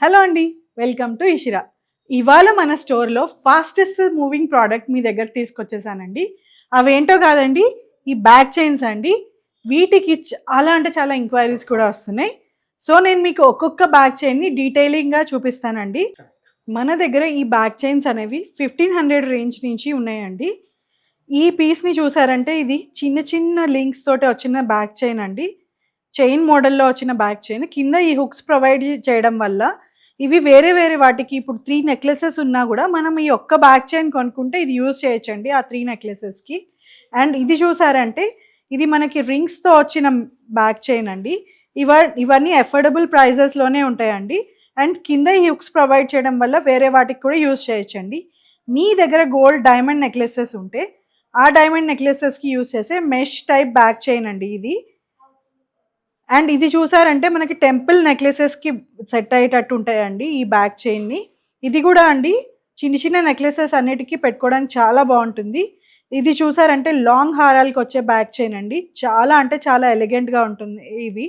Hello అండి, welcome to Ishira. ఇవాళ మన స్టోర్లో ఫాస్టెస్ట్ మూవింగ్ ప్రోడక్ట్ మీ దగ్గర తీసుకొచ్చేసానండి. అవేంటో కాదండి, ఈ బ్యాక్ చైన్స్ అండి. వీటికి చాలా అంటే చాలా ఎంక్వైరీస్ కూడా వస్తున్నాయి. సో నేను మీకు ఒక్కొక్క బ్యాక్ చైన్ని డీటెయిలింగ్గా చూపిస్తానండి. మన దగ్గర ఈ బ్యాక్ చైన్స్ అనేవి 1500 రేంజ్ నుంచి ఉన్నాయండి. ఈ పీస్ని చూసారంటే ఇది చిన్న చిన్న లింక్స్ తోటి వచ్చిన బ్యాక్ చైన్ అండి. చైన్ మోడల్లో వచ్చిన బ్యాక్ చైన్ కింద ఈ హుక్స్ ప్రొవైడ్ చేయడం వల్ల ఇవి వేరే వేరే వాటికి ఇప్పుడు 3 నెక్లెసెస్ ఉన్నా కూడా మనం ఈ ఒక్క బ్యాక్ చైన్ కొనుక్కుంటే ఇది యూజ్ చేయొచ్చండి ఆ 3 నెక్లెసెస్కి. అండ్ ఇది చూసారంటే ఇది మనకి రింగ్స్తో వచ్చిన బ్యాక్ చైన్ అండి. ఇవన్నీ అఫోర్డబుల్ ప్రైజెస్లోనే ఉంటాయండి. అండ్ కింద ఈ హుక్స్ ప్రొవైడ్ చేయడం వల్ల వేరే వాటికి కూడా యూజ్ చేయొచ్చండి. మీ దగ్గర గోల్డ్ డైమండ్ నెక్లెసెస్ ఉంటే ఆ డైమండ్ నెక్లెసెస్కి యూజ్ చేసే మెష్ టైప్ బ్యాక్ చైన్ అండి ఇది. అండ్ ఇది చూసారంటే మనకి టెంపుల్ నెక్లెసెస్కి సెట్ అయ్యేటట్టు ఉంటాయండి ఈ బ్యాక్ చైన్ని. ఇది కూడా అండి చిన్న చిన్న నెక్లెసెస్ అన్నిటికీ పెట్టుకోవడానికి చాలా బాగుంటుంది. ఇది చూసారంటే లాంగ్ హారాలకు వచ్చే బ్యాక్ చైన్ అండి. చాలా అంటే చాలా ఎలిగెంట్గా ఉంటుంది ఇవి.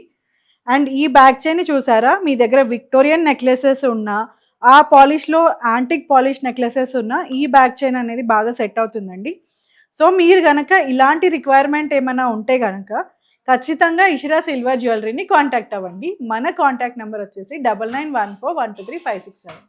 అండ్ ఈ బ్యాక్ చైన్ చూసారా, మీ దగ్గర విక్టోరియన్ నెక్లెసెస్ ఉన్నా ఆ పాలిష్లో యాంటిక్ పాలిష్ నెక్లెసెస్ ఉన్నా ఈ బ్యాక్ చైన్ అనేది బాగా సెట్ అవుతుందండి. సో మీరు కనుక ఇలాంటి రిక్వైర్మెంట్ ఏమైనా ఉంటే కనుక ఖచ్చితంగా ఇషిరా సిల్వర్ జ్యువెలరీని కాంటాక్ట్ అవ్వండి. మన కాంటాక్ట్ నెంబర్ వచ్చేసి 9914123567.